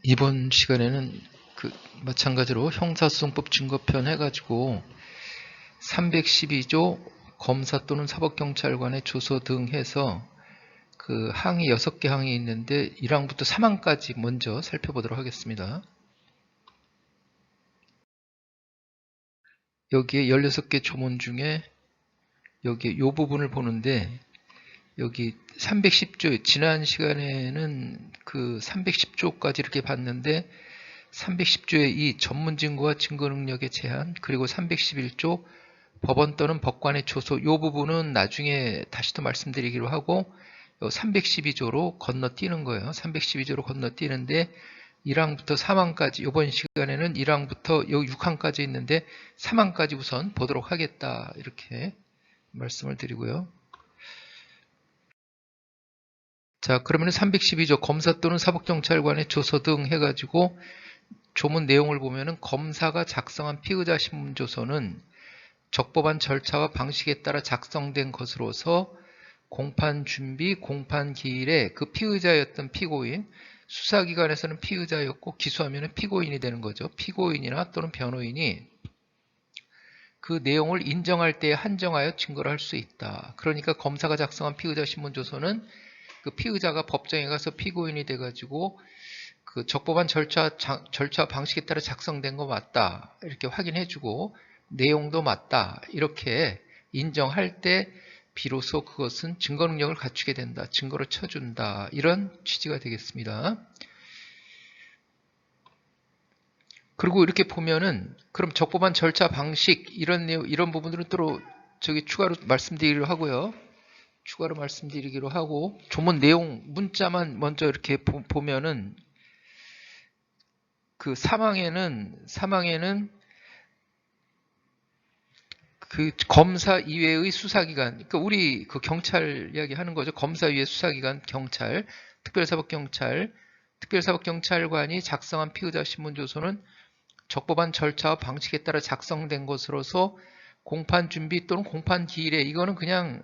이번 시간에는 마찬가지로 형사소송법 증거편 해가지고 312조 검사 또는 사법경찰관의 조서 등 해서 항의 6개 항이 있는데 1항부터 3항까지 먼저 살펴보도록 하겠습니다. 여기에 16개 조문 중에 여기 이 부분을 보는데 여기 310조, 지난 시간에는 310조까지 이렇게 봤는데 310조의 이 전문증거와 증거능력의 제한, 그리고 311조 법원 또는 법관의 조소, 이 부분은 나중에 다시 또 말씀드리기로 하고 312조로 건너뛰는 거예요. 312조로 건너뛰는데 1항부터 3항까지, 이번 시간에는 1항부터 6항까지 있는데 3항까지 우선 보도록 하겠다, 이렇게 말씀을 드리고요. 자, 그러면 312조 검사 또는 사법경찰관의 조서 등 해가지고 조문 내용을 보면은 검사가 작성한 피의자 신문조서는 적법한 절차와 방식에 따라 작성된 것으로서 공판 준비, 공판 기일에 그 피의자였던 피고인, 수사기관에서는 피의자였고 기소하면 피고인이 되는 거죠. 피고인이나 또는 변호인이 그 내용을 인정할 때에 한정하여 증거를 할 수 있다. 그러니까 검사가 작성한 피의자 신문조서는 그 피의자가 법정에 가서 피고인이 돼가지고 그 적법한 절차 방식에 따라 작성된 거 맞다, 이렇게 확인해주고 내용도 맞다, 이렇게 인정할 때 비로소 그것은 증거 능력을 갖추게 된다, 증거로 쳐준다, 이런 취지가 되겠습니다. 그리고 이렇게 보면은 그럼 적법한 절차 방식 이런 부분들은 또 추가로 말씀드리기로 하고요. 추가로 말씀드리기로 하고 조문 내용 문자만 먼저 이렇게 보면은 그 사망에는 그 검사 이외의 수사기관, 그러니까 우리 그 경찰 이야기 하는 거죠. 검사 이외의 수사기관, 경찰, 특별사법경찰관이 작성한 피의자 신문조서는 적법한 절차와 방식에 따라 작성된 것으로서 공판 준비 또는 공판 기일에, 이거는 그냥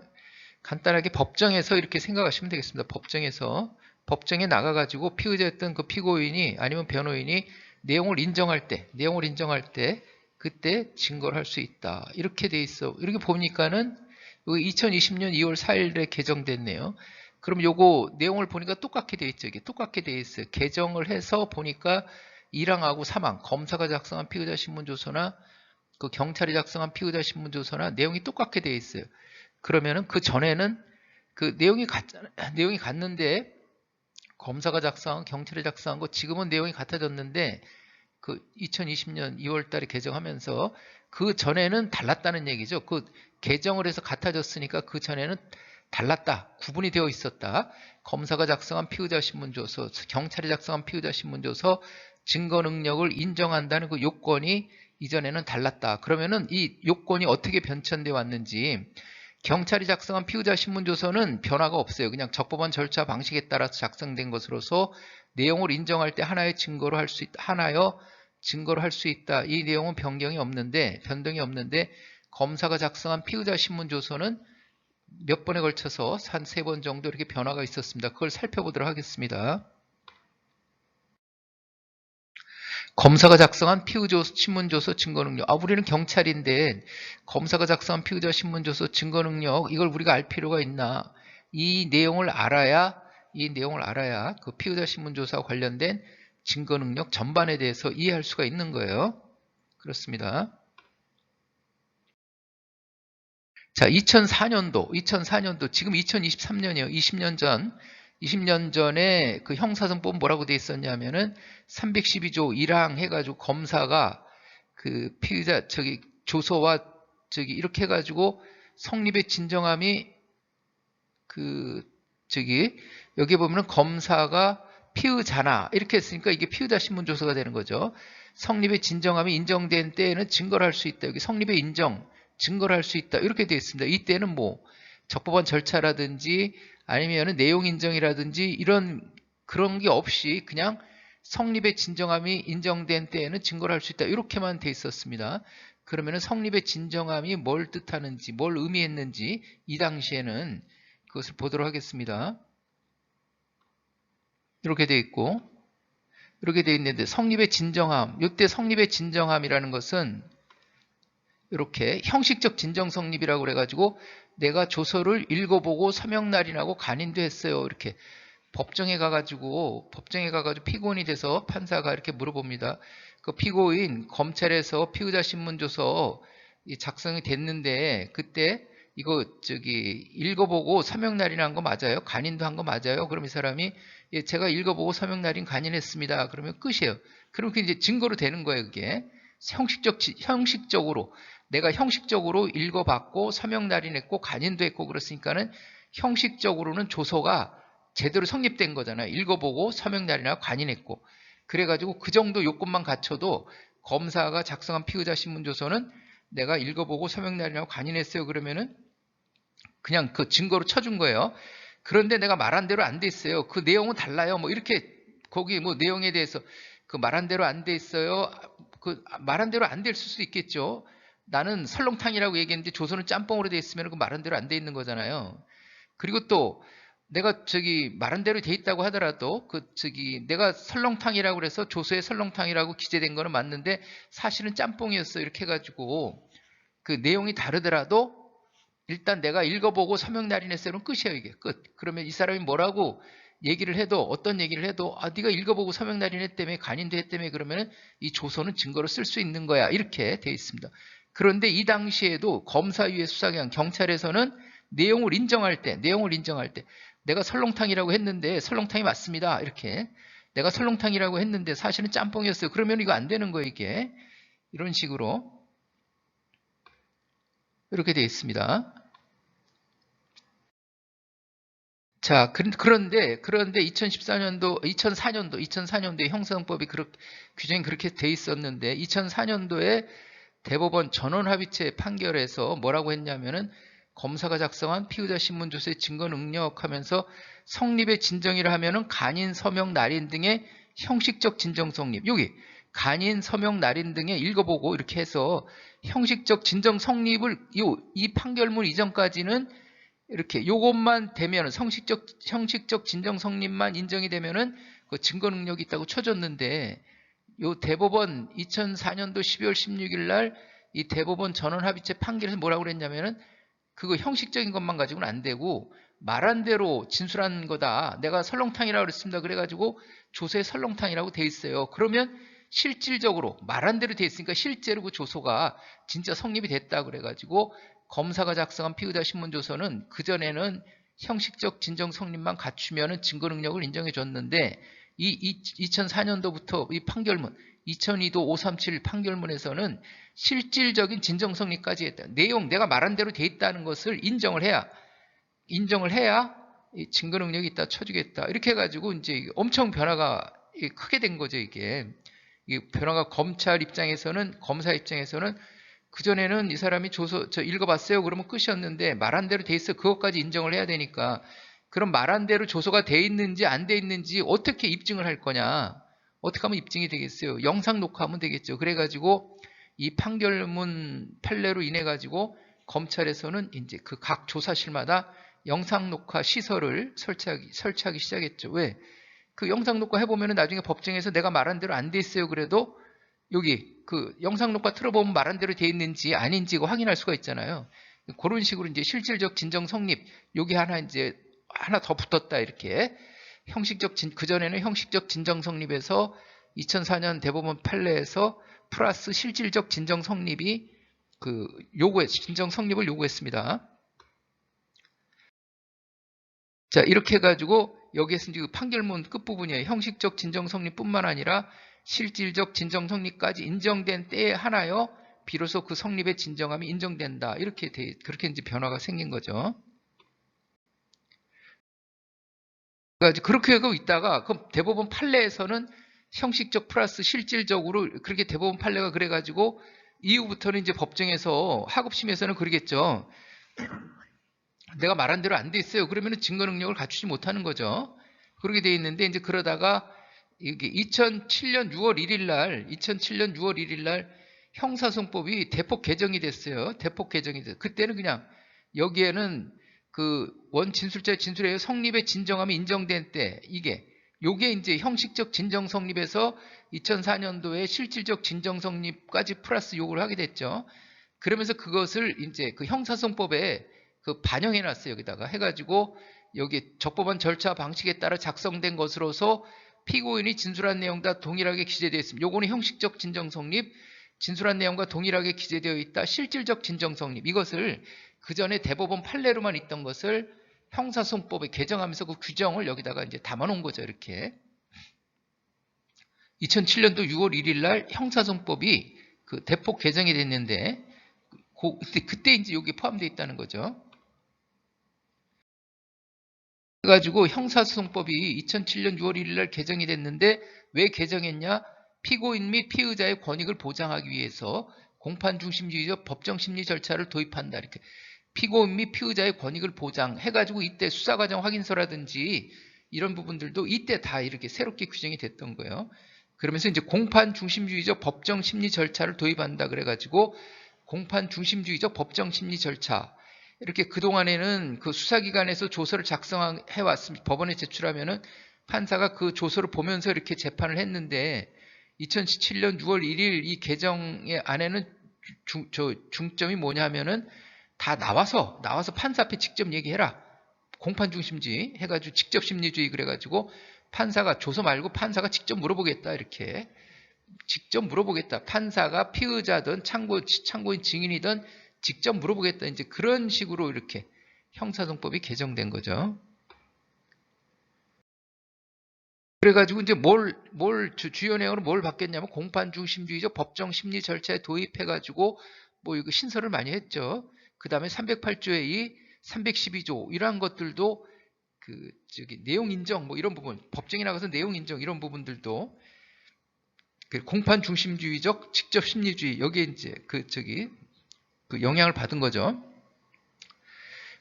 간단하게 법정에서 이렇게 생각하시면 되겠습니다. 법정에 나가가지고 피의자였던 그 피고인이 아니면 변호인이 내용을 인정할 때 그때 증거를 할 수 있다, 이렇게 돼 있어. 이렇게 보니까는 2020년 2월 4일에 개정됐네요. 그럼 요거 내용을 보니까 똑같게 돼 있죠. 이게 똑같게 돼 있어요. 개정을 해서 보니까 1항하고 3항, 검사가 작성한 피의자 신문조서나 그 경찰이 작성한 피의자 신문조서나 내용이 똑같게 돼 있어요. 그러면은 그 전에는 그 내용이 같는데 검사가 작성한, 경찰이 작성한 거 지금은 내용이 같아졌는데 그 2020년 2월 달에 개정하면서 그 전에는 달랐다는 얘기죠. 그 개정을 해서 같아졌으니까 그 전에는 달랐다, 구분이 되어 있었다. 검사가 작성한 피의자 신문조서, 경찰이 작성한 피의자 신문조서 증거 능력을 인정한다는 그 요건이 이전에는 달랐다. 그러면은 이 요건이 어떻게 변천되어 왔는지, 경찰이 작성한 피의자 신문조서는 변화가 없어요. 그냥 적법한 절차 방식에 따라서 작성된 것으로서 내용을 인정할 때 하나의 증거로 할 수 있다, 증거를 할 수 있다. 이 내용은 변동이 없는데 검사가 작성한 피의자 신문조서는 몇 번에 걸쳐서 한 3번 정도 이렇게 변화가 있었습니다. 그걸 살펴보도록 하겠습니다. 검사가 작성한 피의자 신문조서 증거능력. 우리는 경찰인데 검사가 작성한 피의자 신문조서 증거능력, 이걸 우리가 알 필요가 있나? 이 내용을 알아야 그 피의자 신문조사와 관련된 증거능력 전반에 대해서 이해할 수가 있는 거예요. 그렇습니다. 자, 2004년도, 지금 2023년이에요. 20년 전에 그 형사소송법 뭐라고 돼 있었냐면은 312조 1항 해가지고 검사가 그 피의자 조서와 이렇게 해가지고 성립의 진정함이 여기 보면은 검사가 피의자나 이렇게 했으니까 이게 피의자 신문조서가 되는 거죠. 성립의 진정함이 인정된 때에는 증거를 할 수 있다. 여기 성립의 인정, 증거를 할 수 있다, 이렇게 되어 있습니다. 이때는 뭐 적법한 절차라든지 아니면 내용 인정이라든지 그런 게 없이 그냥 성립의 진정함이 인정된 때에는 증거를 할 수 있다, 이렇게만 돼 있었습니다. 그러면 성립의 진정함이 뭘 뜻하는지, 뭘 의미했는지 이 당시에는 그것을 보도록 하겠습니다. 이렇게 되어 있고, 이렇게 돼 있는데 성립의 진정함. 이때 성립의 진정함이라는 것은 이렇게 형식적 진정 성립이라고 그래가지고 내가 조서를 읽어보고 서명 날인하고 간인도 했어요. 이렇게 법정에 가가지고 피고인이 돼서 판사가 이렇게 물어봅니다. 그 피고인 검찰에서 피의자 신문조서 작성이 됐는데 그때 이거 읽어보고 서명 날인한 거 맞아요? 간인도 한 거 맞아요? 그럼 이 사람이 예, 제가 읽어보고 서명 날인 간인했습니다. 그러면 끝이에요. 그럼 그게 이제 증거로 되는 거예요. 그게 형식적으로 내가 형식적으로 읽어봤고 서명 날인했고 간인도 했고 그랬으니까는 형식적으로는 조서가 제대로 성립된 거잖아요. 읽어보고 서명 날인하고 간인했고 그래가지고 그 정도 요건만 갖춰도 검사가 작성한 피의자 신문조서는 내가 읽어보고 서명 날인하고 간인했어요. 그러면은 그냥 그 증거로 쳐준 거예요. 그런데 내가 말한 대로 안 돼 있어요. 그 내용은 달라요. 뭐 이렇게 거기 뭐 내용에 대해서 그 말한 대로 안 돼 있어요. 그 말한 대로 안 될 수도 있겠죠. 나는 설렁탕이라고 얘기했는데 조선은 짬뽕으로 돼 있으면 그 말한 대로 안 돼 있는 거잖아요. 그리고 또 내가 말한 대로 돼 있다고 하더라도 내가 설렁탕이라고 그래서 조서에 설렁탕이라고 기재된 거는 맞는데 사실은 짬뽕이었어 이렇게 해가지고 그 내용이 다르더라도 일단 내가 읽어보고 서명 날인했어요는 끝이에요. 이게 끝. 그러면 이 사람이 뭐라고 얘기를 해도 어떤 얘기를 해도 네가 읽어보고 서명 날인했다며 간인도 했다며 그러면은 이 조서는 증거로 쓸 수 있는 거야 이렇게 돼 있습니다. 그런데 이 당시에도 검사위의 수사기관 경찰에서는 내용을 인정할 때 내가 설렁탕이라고 했는데 설렁탕이 맞습니다. 이렇게 내가 설렁탕이라고 했는데 사실은 짬뽕이었어요. 그러면 이거 안 되는 거예요. 이게 이런 식으로 이렇게 되어 있습니다. 자, 그런데 2004년도에 형사형법이 규정이 그렇게 돼 있었는데 2004년도에 대법원 전원합의체 판결에서 뭐라고 했냐면은 검사가 작성한 피의자 신문조서의 증거 능력하면서 성립의 진정이라 하면은 간인, 서명, 날인 등의 형식적 진정 성립. 여기 간인, 서명, 날인 등의 읽어보고 이렇게 해서 형식적 진정 성립을 이 판결문 이전까지는 이렇게 요것만 되면 형식적 진정 성립만 인정이 되면은 그 증거 능력이 있다고 쳐줬는데 요 대법원 2004년도 12월 16일 날 이 대법원 전원 합의체 판결에서 뭐라고 그랬냐면은 그거 형식적인 것만 가지고는 안 되고 말한 대로 진술한 거다. 내가 설렁탕이라고 그랬습니다. 그래가지고 조서에 설렁탕이라고 돼 있어요. 그러면 실질적으로 말한 대로 돼 있으니까 실제로 그 조서가 진짜 성립이 됐다 그래가지고 검사가 작성한 피의자 신문조서는 그전에는 형식적 진정 성립만 갖추면 증거 능력을 인정해 줬는데 이 2004년도부터 이 판결문 2002도 537 판결문에서는 실질적인 진정 성립까지 했다. 내용 내가 말한 대로 돼 있다는 것을 인정을 해야 이 증거 능력이 있다 쳐주겠다. 이렇게 해가지고 이제 엄청 변화가 크게 된 거죠. 이게 변화가 검사 입장에서는 그전에는 이 사람이 저 읽어봤어요. 그러면 끝이었는데 말한 대로 돼 있어. 그것까지 인정을 해야 되니까 그럼 말한 대로 조서가 돼 있는지 안 돼 있는지 어떻게 입증을 할 거냐. 어떻게 하면 입증이 되겠어요. 영상 녹화하면 되겠죠. 그래가지고 이 판결문 판례로 인해 가지고 검찰에서는 이제 그 각 조사실마다 영상 녹화 시설을 설치하기 시작했죠. 왜? 그 영상 녹화 해보면은 나중에 법정에서 내가 말한 대로 안 돼 있어요. 그래도 여기 그 영상 녹화 틀어보면 말한 대로 돼 있는지 아닌지 확인할 수가 있잖아요. 그런 식으로 이제 실질적 진정 성립 여기 하나 더 붙었다 이렇게 그전에는 형식적 진정 성립에서 2004년 대법원 판례에서 플러스 실질적 진정 성립이 진정 성립을 요구했습니다. 자, 이렇게 해가지고 여기에서 이제 판결문 끝부분이에요. 형식적 진정 성립뿐만 아니라 실질적 진정 성립까지 인정된 때에 하나여 비로소 그 성립의 진정함이 인정된다. 그렇게 이제 변화가 생긴 거죠. 그러니까 그렇게 하고 있다가 그럼 대법원 판례에서는 형식적 플러스 실질적으로 그렇게 대법원 판례가 그래가지고 이후부터는 이제 법정에서 하급심에서는 그러겠죠. 내가 말한 대로 안 돼 있어요. 그러면 증거 능력을 갖추지 못하는 거죠. 그렇게 돼 있는데 이제 그러다가 이게 2007년 6월 1일 날 형사소송법이 대폭 개정이 됐어요. 그때는 그냥 여기에는 그 원진술자의 진술에 성립의 진정함이 인정된 때 이게 요게 이제 형식적 진정 성립에서 2004년도에 실질적 진정 성립까지 플러스 요구를 하게 됐죠. 그러면서 그것을 이제 그 형사소송법에 그 반영해 놨어요. 여기다가 해가지고 여기 적법한 절차 방식에 따라 작성된 것으로서 피고인이 진술한 내용과 동일하게 기재되어 있습니다. 요거는 형식적 진정 성립, 진술한 내용과 동일하게 기재되어 있다. 실질적 진정 성립. 이것을 그 전에 대법원 판례로만 있던 것을 형사소송법에 개정하면서 그 규정을 여기다가 이제 담아 놓은 거죠. 이렇게. 2007년도 6월 1일 날 형사소송법이 그 대폭 개정이 됐는데 그때 이제 여기 포함되어 있다는 거죠. 그래가지고 형사소송법이 2007년 6월 1일 날 개정이 됐는데 왜 개정했냐? 피고인 및 피의자의 권익을 보장하기 위해서 공판 중심주의적 법정 심리 절차를 도입한다. 이렇게 피고인 및 피의자의 권익을 보장해가지고 이때 수사과정 확인서라든지 이런 부분들도 이때 다 이렇게 새롭게 규정이 됐던 거예요. 그러면서 이제 공판 중심주의적 법정 심리 절차를 도입한다. 그래가지고 공판 중심주의적 법정 심리 절차. 이렇게 그동안에는 그 수사기관에서 조서를 작성해 왔습니다. 법원에 제출하면은 판사가 그 조서를 보면서 이렇게 재판을 했는데 2017년 6월 1일 이 개정의 안에는 중점이 뭐냐면은 다 나와서 판사 앞에 직접 얘기해라. 공판 중심주의 해가지고 직접 심리주의 그래가지고 판사가 조서 말고 판사가 직접 물어보겠다. 이렇게 직접 물어보겠다. 판사가 피의자든 참고인 증인이든 직접 물어보겠다. 이제 그런 식으로 이렇게 형사소송법이 개정된 거죠. 그래가지고 이제 주요 내용으로 뭘 바뀌었냐면 공판 중심주의적 법정 심리 절차에 도입해가지고 뭐 이거 신설을 많이 했죠. 그 다음에 308조의 2, 312조 이러한 것들도 내용 인정 뭐 이런 부분 법정에 나가서 내용 인정 이런 부분들도 공판 중심주의적 직접 심리주의 여기에 이제 그 영향을 받은 거죠.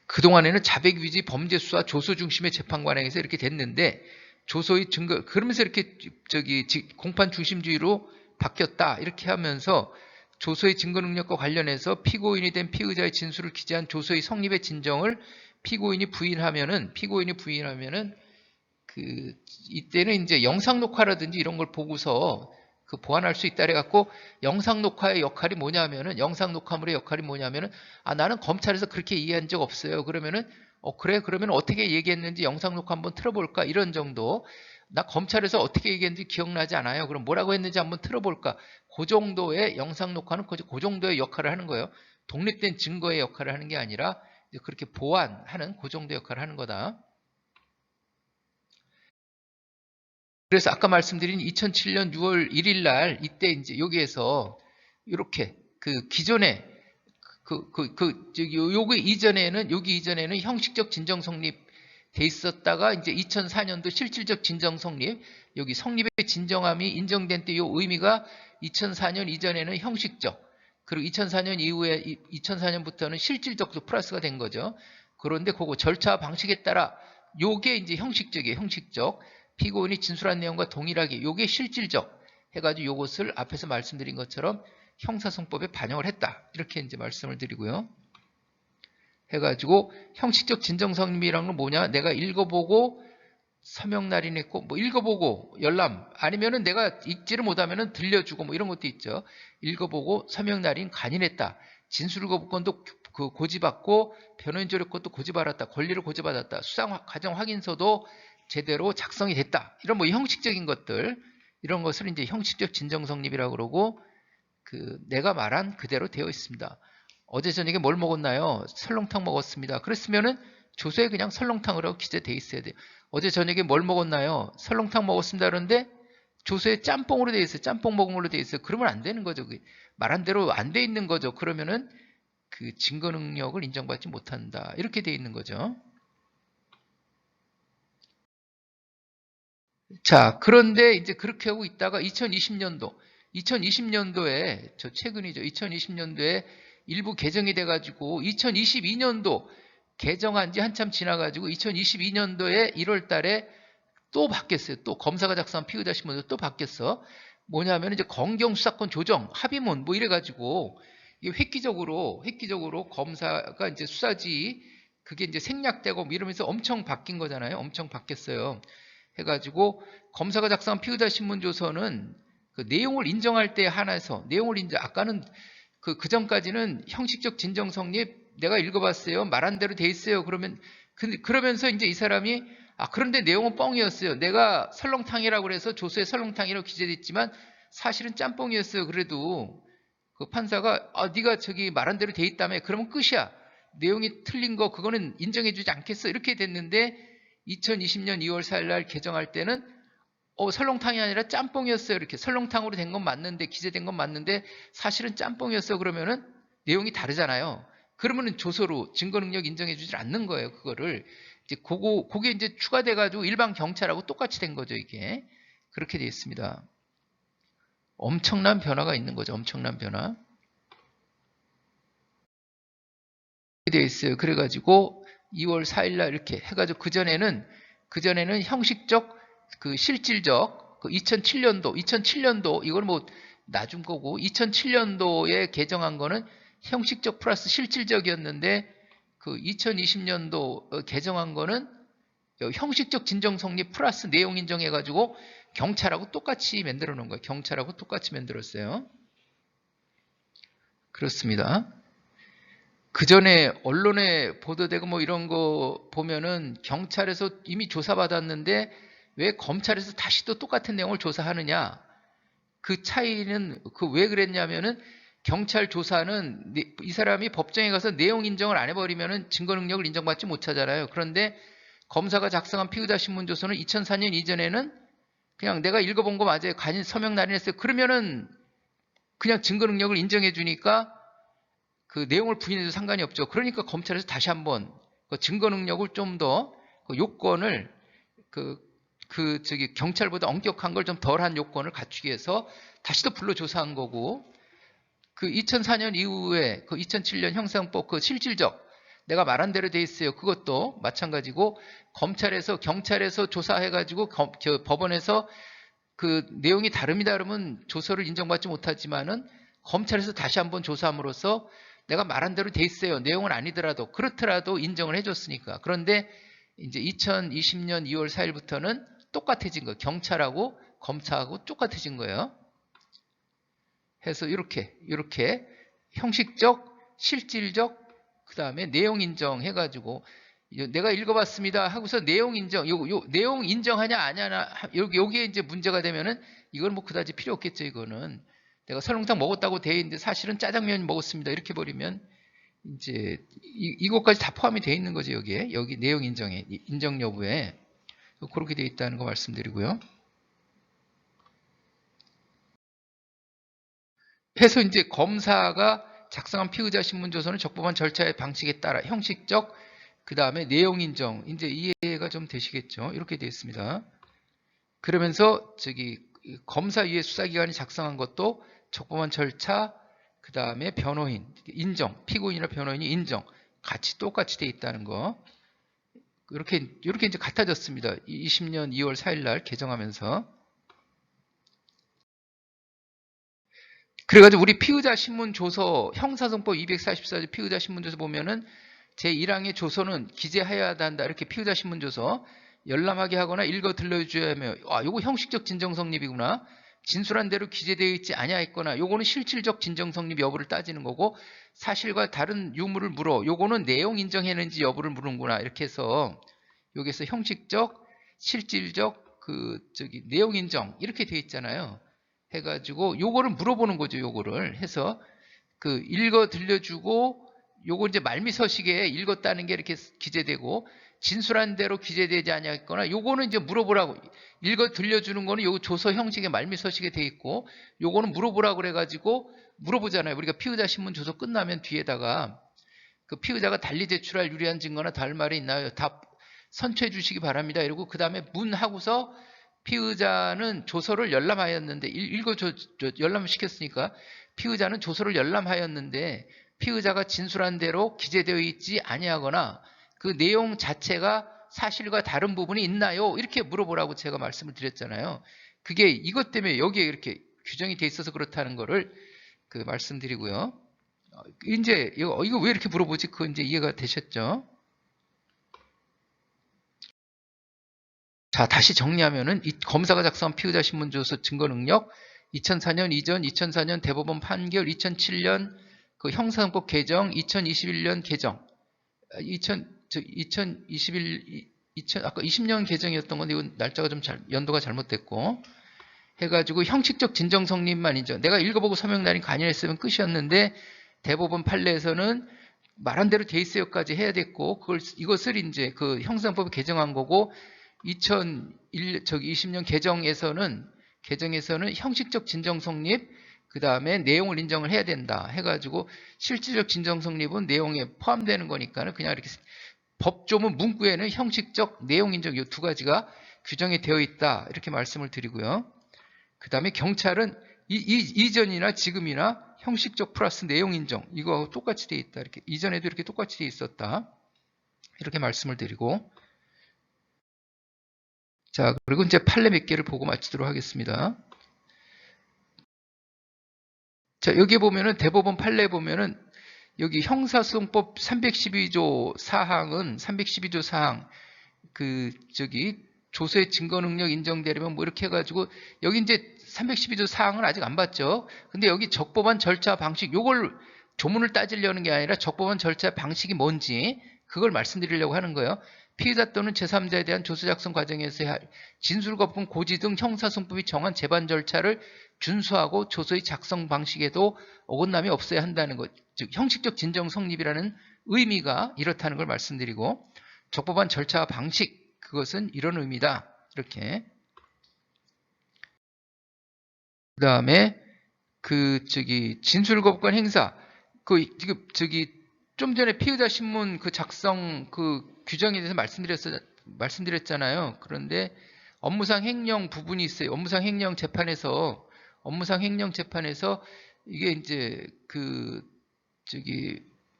그동안에는 자백위지 범죄 수사 조소 중심의 재판 관행에서 이렇게 됐는데 조소의 증거 그러면서 이렇게 공판 중심주의로 바뀌었다 이렇게 하면서 조소의 증거 능력과 관련해서 피고인이 된 피의자의 진술을 기재한 조소의 성립의 진정을 피고인이 부인하면은 이때는 이제 영상 녹화라든지 이런 걸 보고서 보완할 수 있다 그래갖고 영상 녹화의 역할이 뭐냐면은 영상 녹화물의 역할이 뭐냐면은 나는 검찰에서 그렇게 이해한 적 없어요. 그러면은 그래 그러면 어떻게 얘기했는지 영상 녹화 한번 틀어볼까 이런 정도. 나 검찰에서 어떻게 얘기했는지 기억나지 않아요. 그럼 뭐라고 했는지 한번 틀어볼까. 그 정도의 영상 녹화는 그 정도의 역할을 하는 거예요. 독립된 증거의 역할을 하는 게 아니라 그렇게 보완하는 그 정도의 역할을 하는 거다. 그래서 아까 말씀드린 2007년 6월 1일 날 이때 이제 여기에서 이렇게 기존에 여기 이전에는 형식적 진정 성립 돼 있었다가 이제 2004년도 실질적 진정 성립 여기 성립의 진정함이 인정된 때 이 의미가 2004년 이전에는 형식적 그리고 2004년 이후에 2004년부터는 실질적도 플러스가 된 거죠. 그런데 그거 절차 방식에 따라 요게 이제 형식적이에요. 형식적 피고인이 진술한 내용과 동일하게 요게 실질적 해가지고 요것을 앞에서 말씀드린 것처럼 형사소송법에 반영을 했다. 이렇게 이제 말씀을 드리고요. 해가지고 형식적 진정성립이라는 건 뭐냐? 내가 읽어보고 서명 날인했고 뭐 읽어보고 열람 아니면은 내가 읽지를 못하면은 들려주고 뭐 이런 것도 있죠. 읽어보고 서명 날인 간인했다. 진술 거부권도 고지받고 변호인 조력권도 고지받았다. 권리를 고지받았다. 수사 과정 확인서도 제대로 작성이 됐다. 이런 뭐 형식적인 것들 이런 것을 이제 형식적 진정성립이라고 그러고 내가 말한 그대로 되어 있습니다. 어제 저녁에 뭘 먹었나요? 설렁탕 먹었습니다. 그랬으면은 조서에 그냥 설렁탕으로 기재되어 있어야 돼요. 어제 저녁에 뭘 먹었나요? 설렁탕 먹었습니다. 그런데 조서에 짬뽕으로 되어 있어요. 짬뽕 먹은 걸로 되어 있어요. 그러면 안 되는 거죠. 말한 대로 안 돼 있는 거죠. 그러면은 증거 능력을 인정받지 못한다. 이렇게 되어 있는 거죠. 자, 그런데 이제 그렇게 하고 있다가 2020년도에 최근이죠. 2020년도에 일부 개정이 돼가지고 2022년도 개정한 지 한참 지나가지고 2022년도에 1월 달에 또 바뀌었어요. 또 검사가 작성한 피의자 신문도 또 바뀌었어. 뭐냐면 이제 검경수사권 조정 합의문 뭐 이래가지고 이게 획기적으로 검사가 이제 수사지 그게 이제 생략되고 뭐 이러면서 엄청 바뀐 거잖아요. 엄청 바뀌었어요. 해가지고 검사가 작성한 피의자 신문 조서는 그 내용을 인정할 때 한해서 내용을 아까는 그 전까지는 형식적 진정 성립 내가 읽어봤어요. 말한 대로 돼 있어요. 그러면서 이제 이 사람이 그런데 내용은 뻥이었어요. 내가 설렁탕이라고 그래서 조서에 설렁탕이라고 기재됐지만 사실은 짬뽕이었어요. 그래도 그 판사가 네가 저기 말한 대로 돼 있다며. 그러면 끝이야. 내용이 틀린 거 그거는 인정해주지 않겠어. 이렇게 됐는데 2020년 2월 4일 날 개정할 때는 설렁탕이 아니라 짬뽕이었어요. 이렇게 설렁탕으로 된 건 맞는데 기재된 건 맞는데 사실은 짬뽕이었어. 그러면은 내용이 다르잖아요. 그러면은 조서로 증거 능력 인정해주지 않는 거예요. 그거를 이제 그게 이제 추가돼가지고 일반 경찰하고 똑같이 된 거죠. 이게 그렇게 되어 있습니다. 엄청난 변화가 있는 거죠. 엄청난 변화. 되어 있어요. 그래가지고 2월 4일 날 이렇게 해가지고 그전에는 형식적 그 실질적 그 2007년도 이건 뭐 낮은 거고 2007년도에 개정한 거는 형식적 플러스 실질적이었는데 그 2020년도 개정한 거는 형식적 진정 성립 플러스 내용 인정해가지고 경찰하고 똑같이 만들어 놓은 거예요. 경찰하고 똑같이 만들었어요. 그렇습니다. 그 전에 언론에 보도되고 뭐 이런 거 보면은 경찰에서 이미 조사받았는데 왜 검찰에서 다시 또 똑같은 내용을 조사하느냐. 그 차이는 왜 그랬냐면은 경찰 조사는 이 사람이 법정에 가서 내용 인정을 안 해버리면은 증거 능력을 인정받지 못하잖아요. 그런데 검사가 작성한 피의자 신문 조서는 2004년 이전에는 그냥 내가 읽어본 거 맞아요. 간인 서명 날인했어요. 그러면은 그냥 증거 능력을 인정해 주니까 그 내용을 부인해도 상관이 없죠. 그러니까 검찰에서 다시 한번 그 증거 능력을 좀 더 그 요건을 저기 경찰보다 엄격한 걸 좀 덜한 요건을 갖추기 위해서 다시 또 불러 조사한 거고 그 2004년 이후에 그 2007년 형사형법 그 실질적 내가 말한 대로 돼 있어요. 그것도 마찬가지고 경찰에서 조사해가지고 법원에서 그 내용이 다릅니다. 그러면 조서를 인정받지 못하지만은 검찰에서 다시 한번 조사함으로써 내가 말한 대로 돼 있어요. 내용은 아니더라도 그렇더라도 인정을 해줬으니까. 그런데 이제 2020년 2월 4일부터는 똑같아진 거예요. 경찰하고 검사하고 똑같아진 거예요. 해서 이렇게 형식적, 실질적, 그 다음에 내용 인정 해가지고 내가 읽어봤습니다 하고서 내용 인정, 내용 인정하냐 아냐나 여기에 이제 문제가 되면은 이건 뭐 그다지 필요 없겠죠. 이거는 내가 설렁탕 먹었다고 돼 있는데 사실은 짜장면 먹었습니다. 이렇게 버리면 이제 이것까지 다 포함이 돼 있는 거죠. 여기 내용 인정에 인정 여부에 그렇게 돼 있다는 거 말씀드리고요. 해서 이제 검사가 작성한 피의자 신문 조서는 적법한 절차의 방식에 따라 형식적 그 다음에 내용 인정 이제 이해가 좀 되시겠죠. 이렇게 되어 있습니다. 그러면서 저기 검사위의 수사기관이 작성한 것도 적법한 절차 그 다음에 변호인 인정 피고인이나 변호인이 인정 같이 똑같이 돼 있다는 거 이렇게 이제 같아졌습니다. 20년 2월 4일 날 개정하면서 그래가지고 우리 피의자 신문 조서 형사소송법 244조 피의자 신문 조서 보면은 제1항의 조서는 기재하여야 한다. 이렇게 피의자 신문 조서 열람하게 하거나 읽어 들려줘야 하며 요거 형식적 진정 성립이구나. 진술한 대로 기재되어 있지 아니하였거나 요거는 실질적 진정 성립 여부를 따지는 거고 사실과 다른 유무를 물어 요거는 내용 인정했는지 여부를 물은구나. 이렇게 해서 여기서 형식적, 실질적 내용 인정 이렇게 되어 있잖아요. 해가지고 요거를 물어보는 거죠. 요거를 해서 읽어 들려주고 요거 이제 말미서식에 읽었다는 게 이렇게 기재되고 진술한 대로 기재되지 아니했거나 요거는 이제 물어보라고 읽어 들려주는 거는 요 조서 형식의 말미서식에 돼 있고 요거는 물어보라고 그래가지고 물어보잖아요. 우리가 피의자 신문 조서 끝나면 뒤에다가 그 피의자가 달리 제출할 유리한 증거나 다른 말이 있나요? 답 선처해 주시기 바랍니다. 이러고 그 다음에 문하고서 피의자는 조서를 열람하였는데 열람을 시켰으니까 피의자는 조서를 열람하였는데 피의자가 진술한 대로 기재되어 있지 아니하거나 그 내용 자체가 사실과 다른 부분이 있나요? 이렇게 물어보라고 제가 말씀을 드렸잖아요. 그게 이것 때문에 여기에 이렇게 규정이 돼 있어서 그렇다는 거를 말씀드리고요. 이제 이거 왜 이렇게 물어보지? 그거 이제 이해가 되셨죠? 자, 다시 정리하면은 이 검사가 작성한 피의자 신문조서 증거 능력, 2004년 이전, 2004년 대법원 판결, 2007년 그 형사상법 개정, 2021년 개정, 2021, 아까 20년 개정이었던 건데 이건 날짜가 좀 연도가 잘못됐고 해가지고 형식적 진정 성립만 인정. 내가 읽어보고 서명 날인 간이했으면 끝이었는데 대법원 판례에서는 말한 대로 돼 있어요까지 해야 됐고 이것을 이제 그 형사상법에 개정한 거고 2020년 개정에서는 형식적 진정 성립 그 다음에 내용을 인정을 해야 된다 해가지고 실질적 진정 성립은 내용에 포함되는 거니까는 그냥 이렇게 법조문 문구에는 형식적 내용 인정 이 두 가지가 규정이 되어 있다 이렇게 말씀을 드리고요. 그 다음에 경찰은 이전이나 지금이나 형식적 플러스 내용 인정 이거 똑같이 돼 있다 이렇게 이전에도 이렇게 똑같이 돼 있었다 이렇게 말씀을 드리고 자 그리고 이제 판례 몇 개를 보고 마치도록 하겠습니다. 자 여기 보면은 대법원 판례 보면은 여기 형사소송법 312조 사항은 312조 사항 조서의 증거 능력 인정되려면 뭐 이렇게 해가지고 여기 이제 312조 사항은 아직 안 봤죠. 근데 여기 적법한 절차 방식 요걸 조문을 따지려는 게 아니라 적법한 절차 방식이 뭔지 그걸 말씀드리려고 하는 거예요. 피의자 또는 제3자에 대한 조서 작성 과정에서 진술 거품 고지 등 형사소송법이 정한 재반 절차를 준수하고 조서의 작성 방식에도 어긋남이 없어야 한다는 것. 즉 형식적 진정 성립이라는 의미가 이렇다는 걸 말씀드리고 적법한 절차 방식 그것은 이런 의미다. 이렇게. 그 다음에 진술 거부권 행사 좀 전에 피의자 신문 작성 규정에 대해서 말씀드렸잖아요. 그런데 업무상 횡령 부분이 있어요. 업무상 횡령 재판에서 이게 이제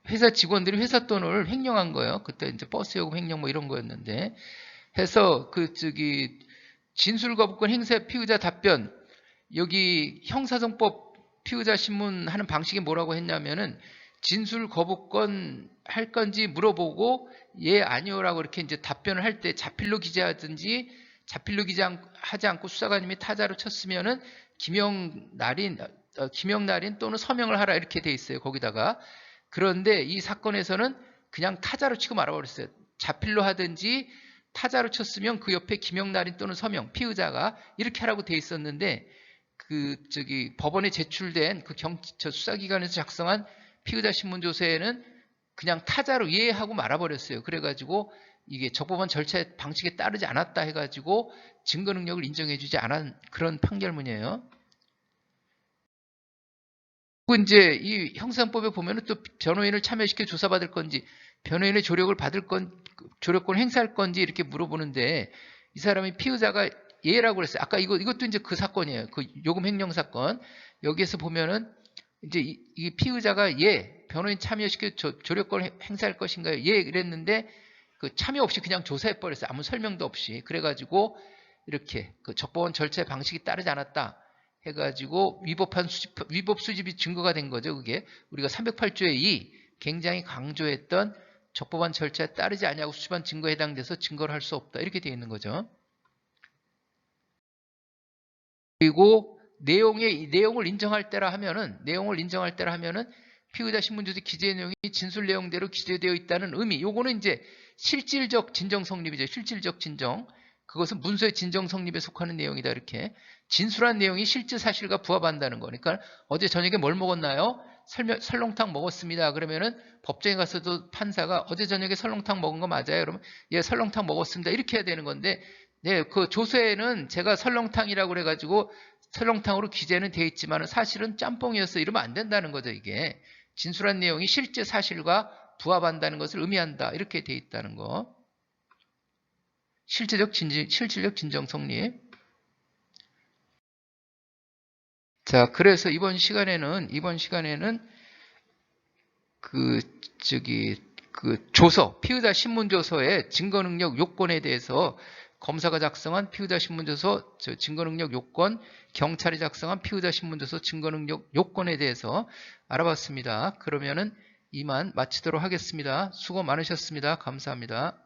회사 직원들이 회사 돈을 횡령한 거예요. 그때 이제 버스 요금 횡령 뭐 이런 거였는데 해서 진술 거부권 행사 피의자 답변 여기 형사소송법 피의자 신문 하는 방식이 뭐라고 했냐면은 진술 거부권 할 건지 물어보고 예 아니요라고 이렇게 이제 답변을 할 때 자필로 기재하든지 자필로 기재하지 않고 수사관님이 타자로 쳤으면은 기명날인 또는 서명을 하라 이렇게 돼 있어요. 거기다가 그런데 이 사건에서는 그냥 타자로 치고 말아버렸어요. 자필로 하든지 타자로 쳤으면 그 옆에 기명날인 또는 서명 피의자가 이렇게 하라고 돼 있었는데 법원에 제출된 수사기관에서 작성한 피의자 신문조서에는 그냥 타자로 예하고 말아버렸어요. 그래가지고 이게 적법한 절차 방식에 따르지 않았다 해가지고 증거 능력을 인정해주지 않은 그런 판결문이에요. 그리고 이제 이 형사법에 보면은 또 변호인을 참여시켜 조사받을 건지 변호인의 조력권 행사할 건지 이렇게 물어보는데 이 사람이 피의자가 예라고 그랬어요. 아까 이것도 이제 그 사건이에요. 그 요금 횡령 사건. 여기에서 보면은 이제 이 피의자가 예, 변호인 참여시켜 조력권 행사할 것인가요? 예, 그랬는데 참여 없이 그냥 조사해 버렸어요. 아무 설명도 없이. 그래가지고 이렇게 적법한 절차의 방식이 따르지 않았다 해가지고 위법 수집이 증거가 된 거죠. 그게 우리가 308조의 2 굉장히 강조했던 적법한 절차에 따르지 않냐고 수집한 증거에 해당돼서 증거를 할 수 없다 이렇게 되어 있는 거죠. 그리고 내용을 인정할 때라 하면은 피의자 신문조서 기재 내용이 진술 내용대로 기재되어 있다는 의미. 요거는 이제 실질적 진정 성립이죠. 실질적 진정. 그것은 문서의 진정 성립에 속하는 내용이다. 이렇게 진술한 내용이 실제 사실과 부합한다는 거니까 어제 저녁에 뭘 먹었나요? 설렁탕 먹었습니다. 그러면은 법정에 가서도 판사가 어제 저녁에 설렁탕 먹은 거 맞아요? 그러면 예, 설렁탕 먹었습니다. 이렇게 해야 되는 건데 네, 그 조서에는 제가 설렁탕이라고 그래가지고 설렁탕으로 기재는 돼 있지만 사실은 짬뽕이었어 이러면 안 된다는 거죠. 이게 진술한 내용이 실제 사실과 부합한다는 것을 의미한다 이렇게 돼 있다는 거. 실질적 진정 성립. 자, 그래서 이번 시간에는 조서, 피의자 신문조서의 증거능력 요건에 대해서 검사가 작성한 피의자 신문조서 증거능력 요건, 경찰이 작성한 피의자 신문조서 증거능력 요건에 대해서 알아봤습니다. 그러면은 이만 마치도록 하겠습니다. 수고 많으셨습니다. 감사합니다.